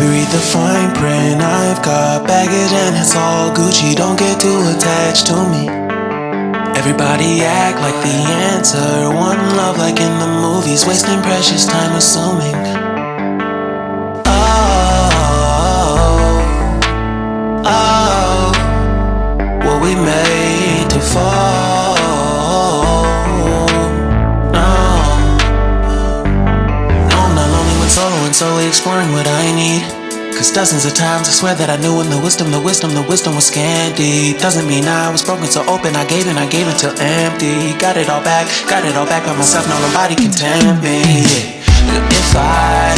Read the fine print. I've got baggage and it's all Gucci. Don't get too attached to me. Everybody act like the answer. One love like in the movies. Wasting precious time assuming. Oh, were we made to fall? No, I'm not lonely when solo and solely exploring what I need. Cause dozens of times I swear that I knew when the wisdom was scanty. Doesn't mean I was broken, so open, I gave until empty. Got it all back by myself, now nobody can tempt me. If I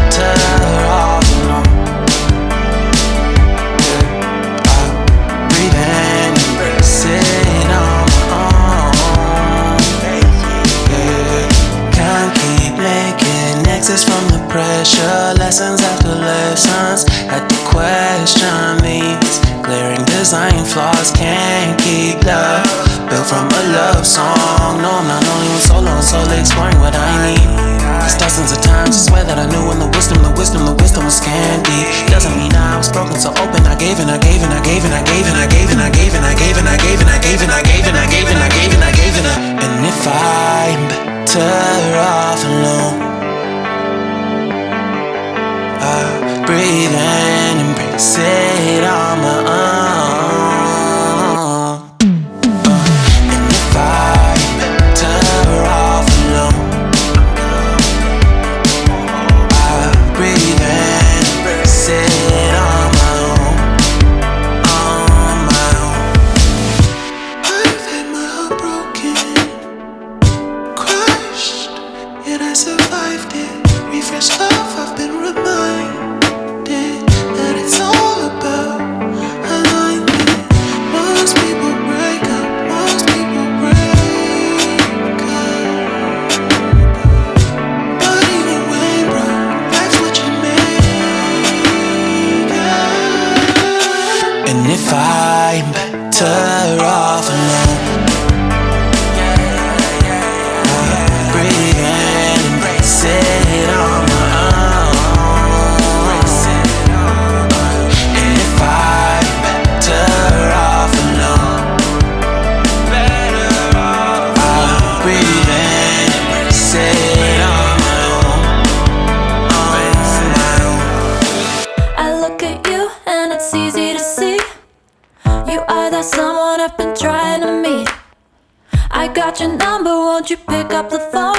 turn off alone, I breathe in, embrace it on my own. Can't keep making exits from the pressure. Lessons after lessons, had to question these glaring design flaws. Can't keep love built from a love song. No, I'm not only with solo and solely exploring what I need. Cause dozens of times I swear that I knew when the wisdom was candy. Doesn't mean I was broken, so open. I gave and I gave and I gave and I gave and I gave and I gave and I gave and I gave and I gave and I gave and I gave and I gave and I gave and I. And if I'm better off alone, I breathe in, embrace it on my own. And if I'm better off alone, I breathe in, embrace it on my own, on my own. I've had my heart broken, crushed, yet I survived it. Refresh love, I've been reminded that it's all about alignment. Most people break up, most people break up. But even when broke, that's what you make up. And if I'm better off alone, breathe in, embrace it on my own. And if I'm better off alone, I'll breathe in, embrace it on my own. I look at you and it's easy to see. You are that someone I've been trying to meet. I got your number, won't you pick up the phone?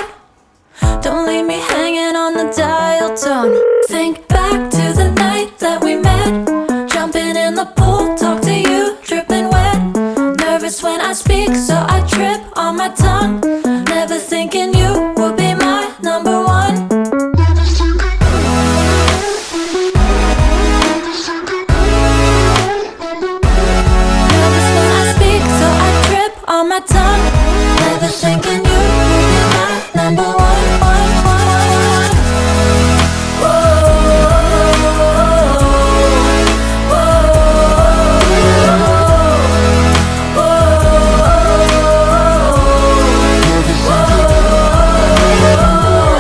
Don't leave me hanging on the dial tone. Think back to the night that we met. Jumping in the pool, talk to you, dripping wet. Nervous when I speak, so I trip on my tongue. Never thinking you would be my number one. Nervous when I speak, so I trip on my tongue. Never thinking you would be my number one.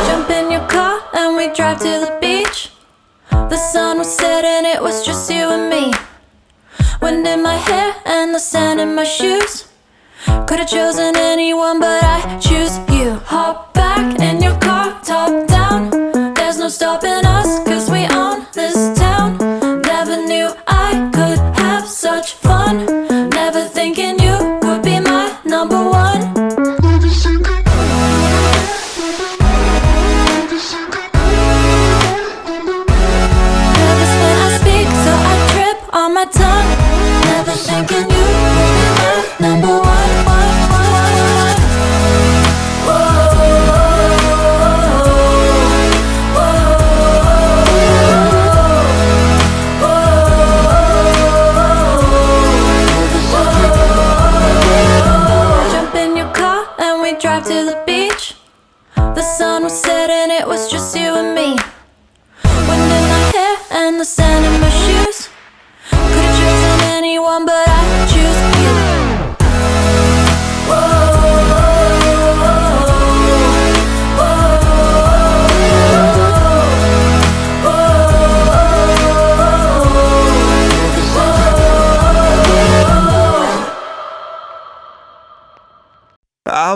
Jump in your car and we drive to the beach. The sun was setting, it was just you and me. Wind in my hair and the sand in my shoes. Could've chosen anyone, but I choose you. Hop back in your car, top down. There's no stopping us, cause we own this town. Never knew I could have such fun. Never thinking you would be my number one. Nervous when I speak, so I trip on my tongue. Never thinking you would be my number one. Jump in your car and we drive to the beach. The sun was setting, it was just you and me. Wind in my hair and the sand in my shoes. Could've chosen anyone, but I choose you.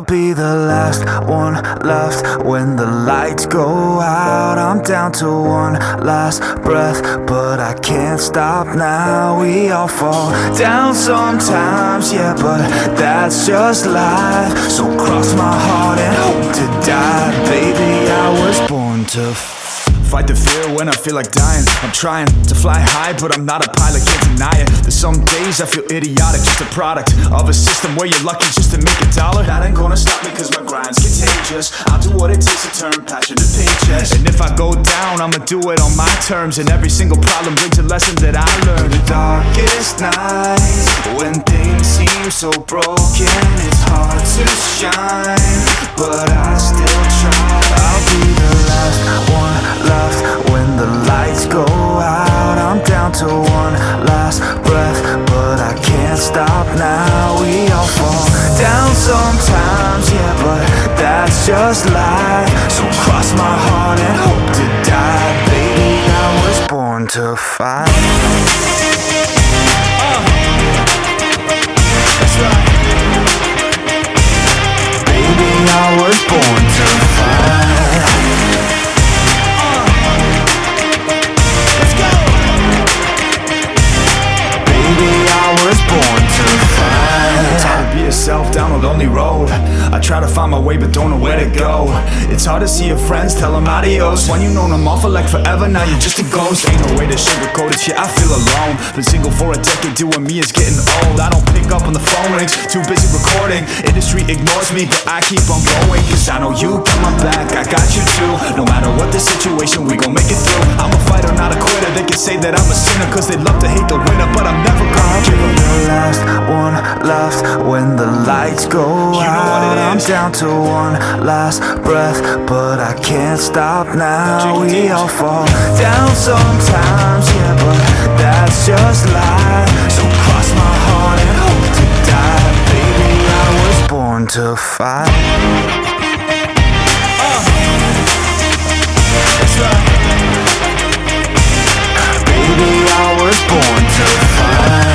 I'll be the last one left when the lights go out. I'm down to one last breath, but I can't stop now. We all fall down sometimes, yeah, but that's just life. So cross my heart and hope to die. Baby, I was born to fight the fear when I feel like dying. I'm trying to fly high, but I'm not a pilot, can't deny it. There's some days I feel idiotic, just a product of a system where you're lucky just to make a dollar. That ain't gonna stop me cause my grind's contagious. I'll do what it takes to turn passion to paychecks. And if I go down, I'ma do it on my terms. And every single problem brings a lesson that I learned. The darkest nights, when things seem so broken, it's hard to shine, but I still try. I'll be the last one left when the lights go out. I'm down to one last breath, but I can't stop now. We all fall down sometimes, yeah, but that's just life. So cross my heart and hope to die. Baby, I was born to fight. That's right. Baby, I was born to fight. Born to fight. It's hard to be yourself down a lonely road. I try to find my way but don't know where to go. It's hard to see your friends, tell them adios. When you known them all for like forever, now you're just a ghost. Ain't no way to sugarcoat it, shit, I feel alone. Been single for a decade, doing me is getting old. I don't pick up when the phone rings, too busy recording. Industry ignores me, but I keep on going. Cause I know you got my back, I got you too. No matter what the situation, we gon' make it through. I'm a fighter, not a quitter. They can say that I'm a sinner cause they love to hate the winner, but I'm never gonna give up. The last one left when the lights go out. I'm down to one last breath, but I can't stop now. We all fall down sometimes, yeah, but that's just life. So cross my heart and hope to die. Baby, I was born to fight. That's right. Baby, I was born to fight.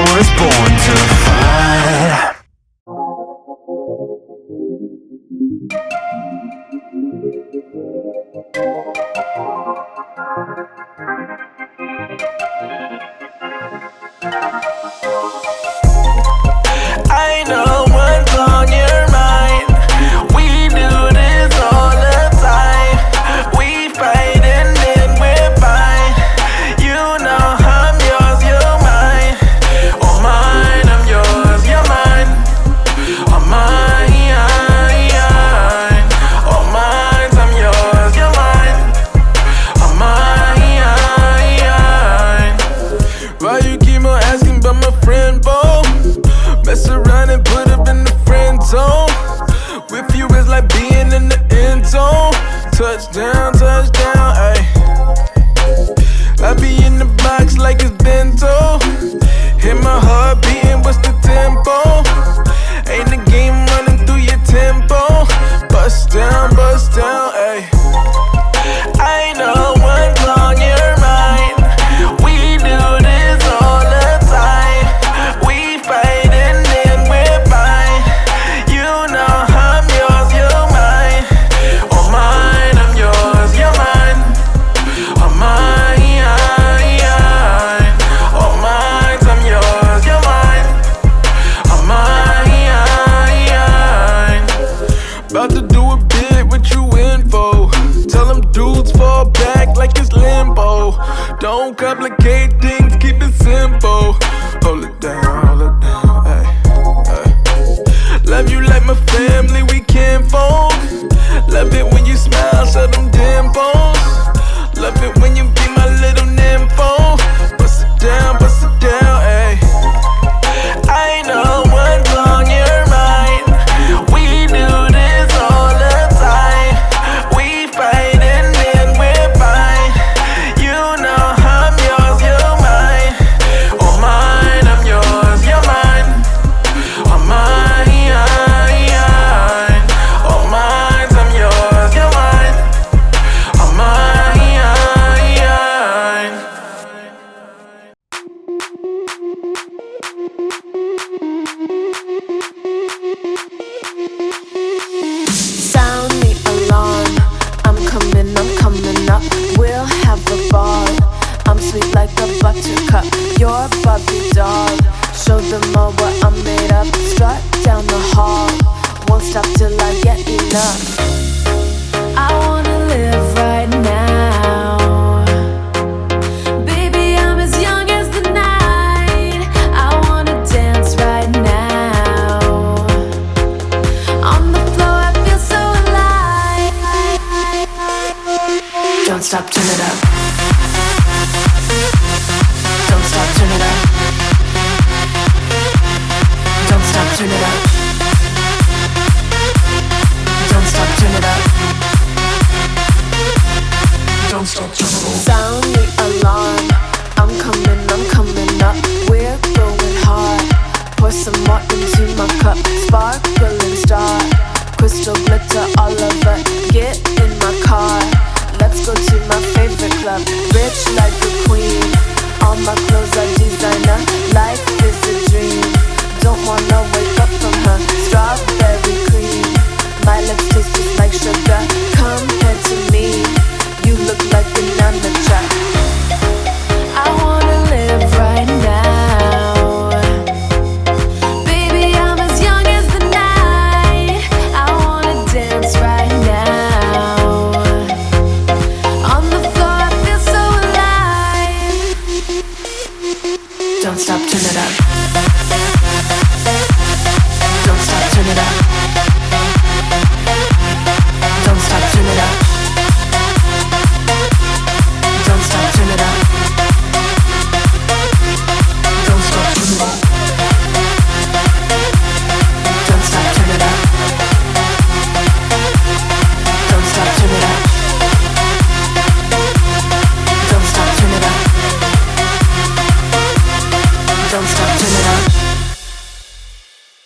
Was born to fight. I know what's on your mind. We do this all the time. We fight and then we're fine. You know I'm yours, you're mine. Oh mine, I'm yours, you're mine. Oh mine, oh mine, I'm yours, you're mine. Oh mine. Why you keep on asking about my friend, Bo? Mess around and put up in the friend zone. With you it's like being in the end zone. Touchdown, touchdown, ayy. I be in the box like it's bento. Hit my heart beating, what's the tempo? Ain't the game running through your tempo. Bust down, ayy. I know what's on your mind. We do this all the time. We fight and then we're fine. You know I'm yours, you're mine. Oh mine, I'm yours, you're mine. Oh mine, oh mine, I'm yours, you're mine. Oh mine. About to do a bit, what you in for? Tell them dudes fall back like it's limbo. Don't complicate things, keep it simple. Hold it down, ay, ay. Love you like my family, we can't fold. Love it when you smile, show them dimples. Love it when you be my little nympho. Bust it down, ayy. I know what's on your mind. We do this all the time. We fight and then we're fine. You know I'm yours, you're mine. enough. I wanna live right now. Baby, I'm as young as the night. I wanna dance right now. On the floor, I feel so alive. Don't stop, turn it up. Don't stop, turn it up. Don't stop, turn it up. Don't stop, turn it up. Don't stop, turn it up. Sound the alarm. I'm coming up. We're going hard. Pour some more into my cup. Sparkling star. Crystal glitter all over. Get in my car. Let's go to my favorite club. Rich like a queen. All my clothes are designer. Life is a dream. Don't wanna wake up from her. Strawberry cream. My lips taste just like sugar. Compared to me, you look like an amateur. I wanna live right now. Baby, I'm as young as the night. I wanna dance right now. On the floor, I feel so alive. Don't stop, turn it up.